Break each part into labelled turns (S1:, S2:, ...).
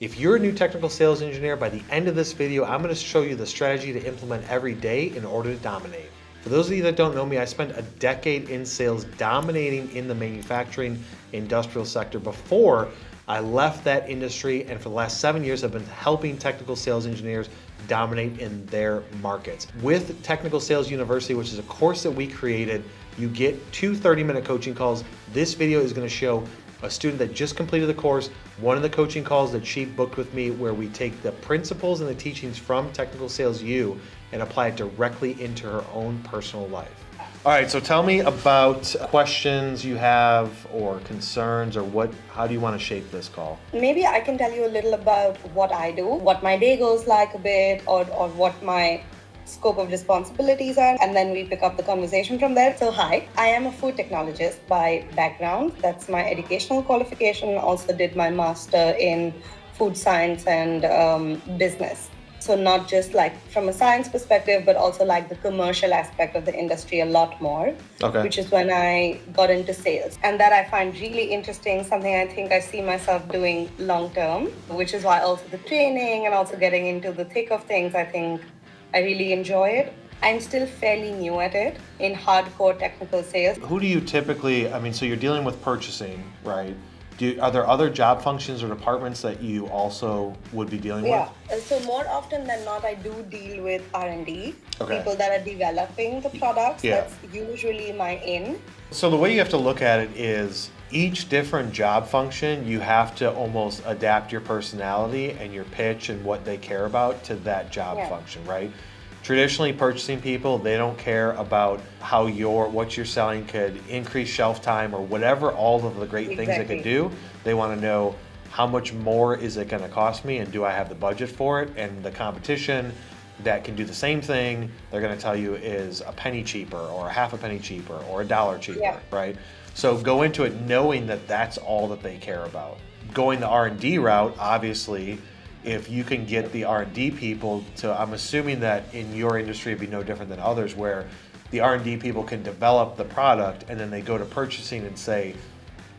S1: If you're a new technical sales engineer, by the end of this video, I'm going to show you the strategy to implement every day in order to dominate. For those of you that don't know me, I spent a decade in sales dominating in the manufacturing industrial sector before I left that industry, and for the last 7 years I've been helping technical sales engineers dominate in their markets. With Technical Sales University, which is a course that we created, you get 2 30-minute coaching calls. This video is going to show a student that just completed the course, one of the coaching calls that she booked with me, where we take the principles and the teachings from Technical Sales U and apply it directly into her own personal life. All right, so tell me about questions you have or concerns, or how do you want to shape this call?
S2: Maybe I can tell you a little about what I do, what my day goes like a bit, or what my scope of responsibilities are, and then we pick up the conversation from there. So hi, I am a food technologist by background. That's my educational qualification. Also did my master in food science and business. So not just like from a science perspective, but also like the commercial aspect of the industry a lot more, which is when I got into sales. And that I find really interesting, something I think I see myself doing long term, which is why also the training and also getting into the thick of things, I think I really enjoy it. I'm still fairly new at it in hardcore technical sales.
S1: Who do you typically, so you're dealing with purchasing, right? Are there other job functions or departments that you also would be dealing with?
S2: Yeah, so more often than not, I do deal with R&D, people that are developing the products. That's usually my in.
S1: So the way you have to look at it is each different job function, you have to almost adapt your personality and your pitch and what they care about to that job function, right? Traditionally, purchasing people, they don't care about how what you're selling could increase shelf time or whatever, all of the great things it could do. They want to know how much more is it going to cost me, and do I have the budget for it? And the competition that can do the same thing, they're going to tell you is a penny cheaper or a half a penny cheaper or a dollar cheaper, right? So go into it knowing that that's all that they care about. Going the R&D route, obviously, if you can get the R&D people to, I'm assuming that in your industry it'd be no different than others, where the R&D people can develop the product and then they go to purchasing and say,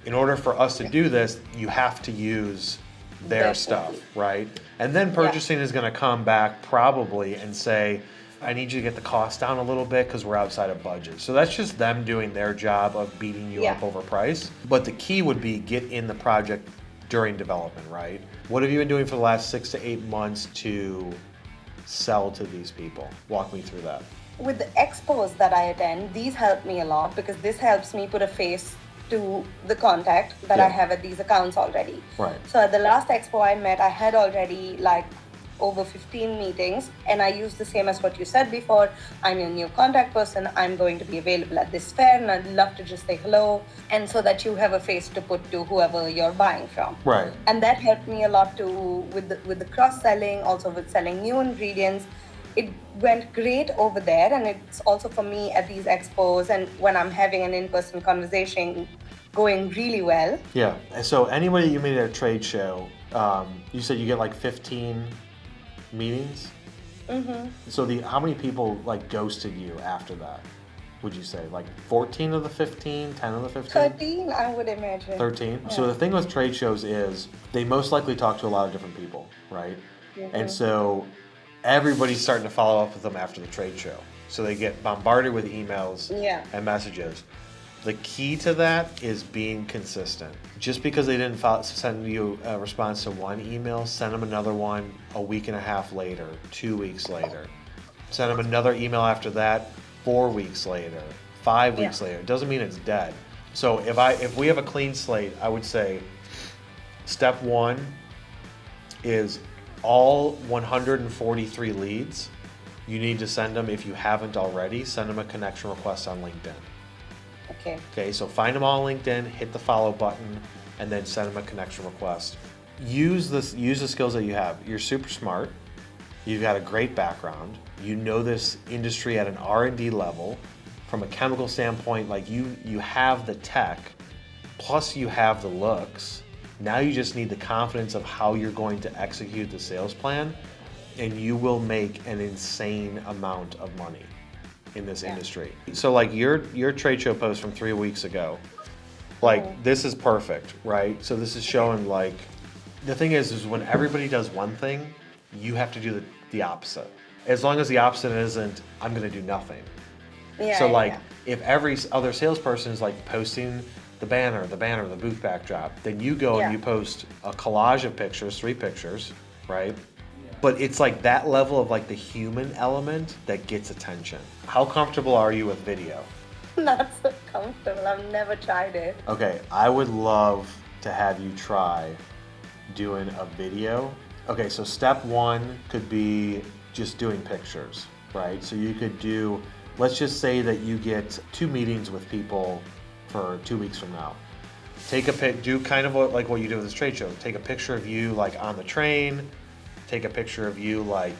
S1: in order for us to do this, you have to use their stuff, right? And then purchasing is going to come back probably and say, I need you to get the cost down a little bit because we're outside of budget. So that's just them doing their job of beating you up over price. But the key would be get in the project during development, right? What have you been doing for the last 6 to 8 months to sell to these people? Walk me through that.
S2: With the expos that I attend, these help me a lot because this helps me put a face to the contact that I have at these accounts already.
S1: Right.
S2: So at the last expo I met, I had already like over 15 meetings, and I used the same as what you said before. I'm your new contact person. I'm going to be available at this fair, and I'd love to just say hello, and so that you have a face to put to whoever you're buying from.
S1: Right.
S2: And that helped me a lot too with the cross-selling, also with selling new ingredients. It went great over there, and it's also for me at these expos and when I'm having an in-person conversation going really well.
S1: Yeah. So anybody you meet at a trade show, you said you get like 15 meetings? Mm-hmm. So how many people like ghosted you after that, would you say? Like 14 of the 15, 10 of the 15?
S2: 13, I would imagine.
S1: 13? Yeah. So the thing with trade shows is they most likely talk to a lot of different people, right? Mm-hmm. And so everybody's starting to follow up with them after the trade show. So they get bombarded with emails and messages. The key to that is being consistent. Just because they didn't send you a response to one email, send them another one a week and a half later, 2 weeks later. Send them another email after that, 4 weeks later, 5 weeks later. It doesn't mean it's dead. So if we have a clean slate, I would say step 1 is all 143 leads. You need to send them, if you haven't already, send them a connection request on LinkedIn. Okay, so find them all on LinkedIn, hit the follow button, and then send them a connection request. Use the skills that you have. You're super smart. You've got a great background. You know this industry at an R&D level. From a chemical standpoint, like you have the tech, plus you have the looks. Now you just need the confidence of how you're going to execute the sales plan, and you will make an insane amount of money in this industry. So like your trade show post from 3 weeks ago, like this is perfect, right? So this is showing like The thing is when everybody does one thing, you have to do the opposite. As long as the opposite isn't, I'm going to do nothing.
S2: Yeah.
S1: So like, if every other salesperson is like posting the banner, the booth backdrop, then you go and you post a collage of pictures, 3 pictures, right? But it's like that level of like the human element that gets attention. How comfortable are you with video?
S2: Not so comfortable. I've never tried it.
S1: Okay, I would love to have you try doing a video. Okay, so step 1 could be just doing pictures, right? So you could do, let's just say that you get 2 meetings with people for 2 weeks from now. Take a pic, do kind of like what you do with this trade show. Take a picture of you like on the train, take a picture of you like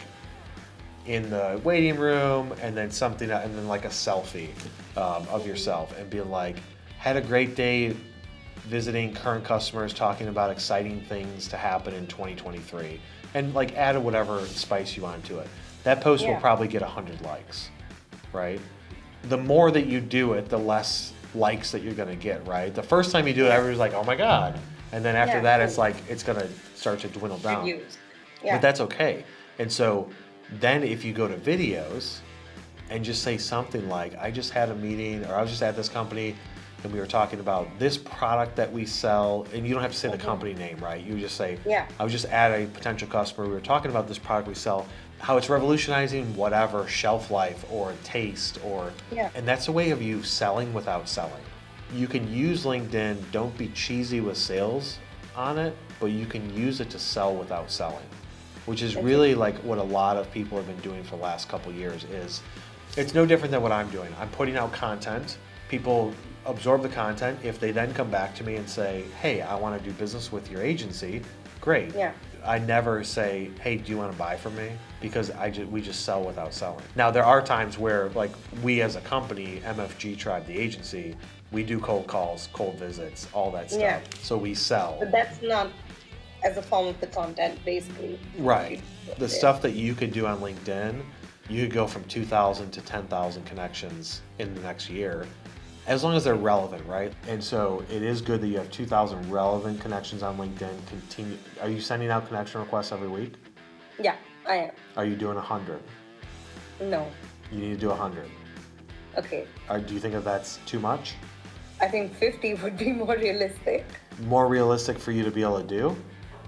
S1: in the waiting room, and then something, and then like a selfie of yourself, and be like, had a great day visiting current customers, talking about exciting things to happen in 2023, and like add whatever spice you want to it. That post will probably get 100 likes, right? The more that you do it, the less likes that you're gonna get, right? The first time you do it, everybody's like, oh my God. And then after that, it's like, it's gonna start to dwindle down. But that's okay. And so then if you go to videos and just say something like, I just had a meeting, or I was just at this company and we were talking about this product that we sell, and you don't have to say the company name, right? You just say, I was just at a potential customer, we were talking about this product we sell, how it's revolutionizing whatever shelf life or taste, or and that's a way of you selling without selling. You can use LinkedIn, don't be cheesy with sales on it, but you can use it to sell without selling, which is really like what a lot of people have been doing for the last couple of years. Is it's no different than what I'm doing. I'm putting out content, people absorb the content. If they then come back to me and say, hey, I want to do business with your agency, great. I never say, hey, do you want to buy from me? Because we just sell without selling. Now, there are times where, like, we as a company, MFG Tribe, the agency, we do cold calls, cold visits, all that stuff. So we sell.
S2: But that's not as a form of the content, basically.
S1: Right. The stuff that you could do on LinkedIn, you could go from 2,000 to 10,000 connections in the next year, as long as they're relevant, right? And so it is good that you have 2,000 relevant connections on LinkedIn. Are you sending out connection requests every week?
S2: Yeah, I am.
S1: Are you doing 100?
S2: No.
S1: You need to do 100.
S2: Okay.
S1: Do you think that that's too much?
S2: I think 50 would be more realistic.
S1: More realistic for you to be able to do?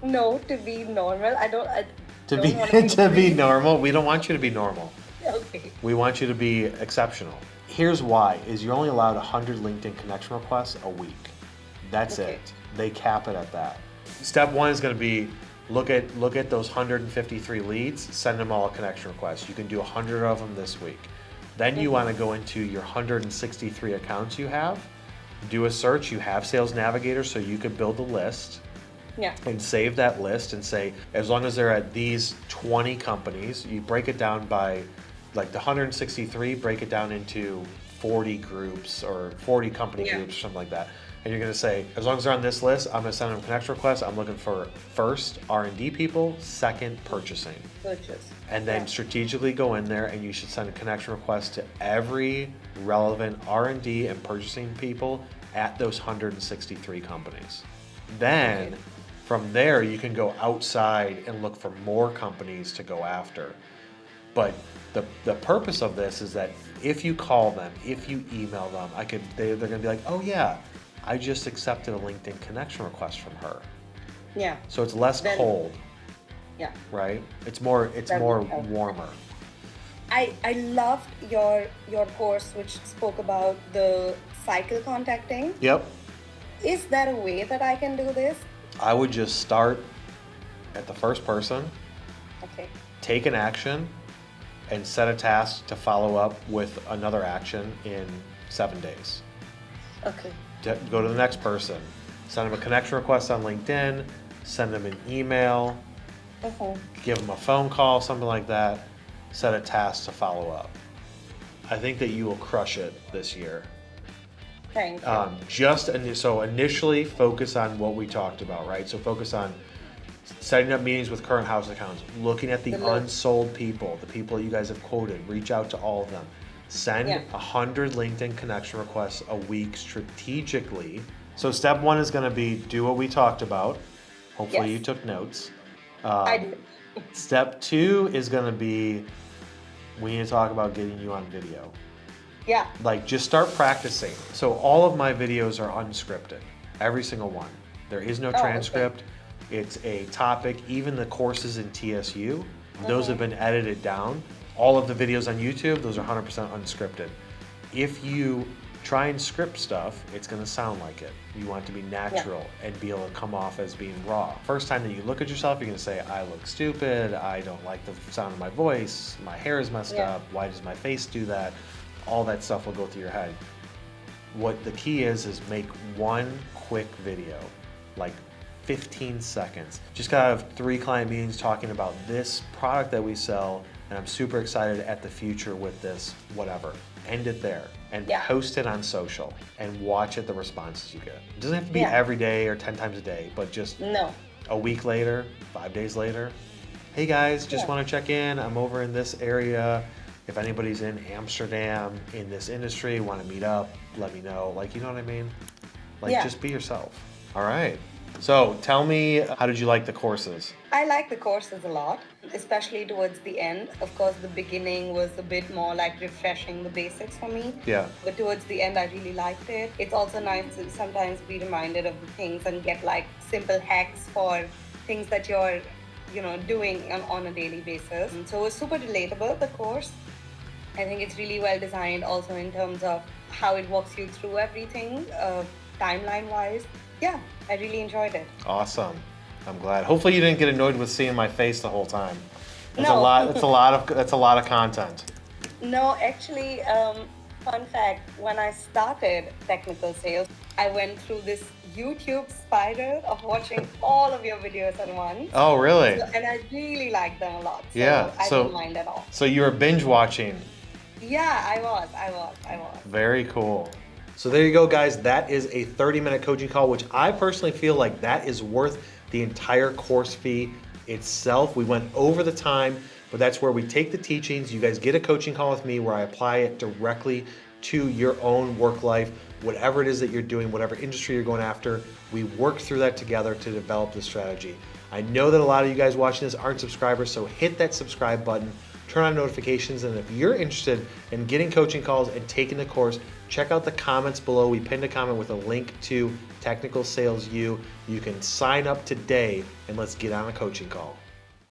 S2: No, to be normal.
S1: To be normal? We don't want you to be normal.
S2: Okay.
S1: We want you to be exceptional. Here's why, is you're only allowed 100 LinkedIn connection requests a week. That's it. They cap it at that. Step 1 is going to be look at those 153 leads, send them all a connection request. You can do 100 of them this week. Then you want to go into your 163 accounts you have, do a search. You have Sales Navigator, so you could build a list. And save that list and say, as long as they're at these 20 companies, you break it down by, like the 163, break it down into 40 groups or 40 company groups or something like that. And you're going to say, as long as they're on this list, I'm going to send them connection requests. I'm looking for first R&D people, second purchasing. And then strategically go in there, and you should send a connection request to every relevant R&D and purchasing people at those 163 companies. Then from there, you can go outside and look for more companies to go after. But the purpose of this is that if you call them, if you email them, they're going to be like, oh yeah, I just accepted a LinkedIn connection request from her. So it's less cold. Right? It's more warmer.
S2: I loved your course, which spoke about the cycle contacting.
S1: Yep.
S2: Is there a way that I can do this?
S1: I would just start at the first person. Take an action and set a task to follow up with another action in 7 days. Go to the next person. Send them a connection request on LinkedIn. Send them an email. Give them a phone call, something like that. Set a task to follow up. I think that you will crush it this year.
S2: Thank you.
S1: So initially focus on what we talked about, right? So focus on setting up meetings with current house accounts, looking at the unsold people, the people you guys have quoted, reach out to all of them. Send 100 LinkedIn connection requests a week strategically. So step 1 is going to be do what we talked about. Hopefully
S2: Yes.
S1: you took notes.
S2: I did.
S1: Step 2 is going to be, we need to talk about getting you on video.
S2: Yeah.
S1: Like, just start practicing. So all of my videos are unscripted, every single one. There is no transcript. Okay. It's a topic. Even the courses in TSU, those have been edited down. All of the videos on YouTube, those are 100% unscripted. If you try and script stuff, it's going to sound like it. You want it to be natural and be able to come off as being raw. First time that you look at yourself, you're going to say, I look stupid, I don't like the sound of my voice, my hair is messed up, why does my face do that? All that stuff will go through your head. What the key is make one quick video, like 15 seconds. Just gotta have 3 client meetings talking about this product that we sell, and I'm super excited at the future with this, whatever. End it there and post it on social and watch the responses you get. It doesn't have to be every day or 10 times a day, but just a week later, 5 days later. Hey guys, just want to check in. I'm over in this area. If anybody's in Amsterdam in this industry, want to meet up, let me know. Like, you know what I mean? Like, just be yourself. All right. So tell me, how did you like the courses?
S2: I like the courses a lot, especially towards the end. Of course, the beginning was a bit more like refreshing the basics for me.
S1: Yeah.
S2: But towards the end, I really liked it. It's also nice to sometimes be reminded of the things and get like simple hacks for things that you're, doing on a daily basis. And so it's super relatable, the course. I think it's really well designed also in terms of how it walks you through everything, timeline-wise. Yeah, I really enjoyed it.
S1: Awesome. I'm glad. Hopefully you didn't get annoyed with seeing my face the whole time. That's
S2: No.
S1: That's a lot of content.
S2: No, actually, fun fact, when I started technical sales, I went through this YouTube spiral of watching all of your videos at once.
S1: Oh, really?
S2: And I really liked them a lot. So I didn't mind at all.
S1: So you were binge watching.
S2: Yeah, I was.
S1: Very cool. So there you go, guys. That is a 30-minute coaching call, which I personally feel like that is worth the entire course fee itself. We went over the time, but that's where we take the teachings. You guys get a coaching call with me where I apply it directly to your own work life, whatever it is that you're doing, whatever industry you're going after. We work through that together to develop the strategy. I know that a lot of you guys watching this aren't subscribers, so hit that subscribe button, turn on notifications, and if you're interested in getting coaching calls and taking the course, check out the comments below. We pinned a comment with a link to Technical Sales U. You can sign up today and let's get on a coaching call.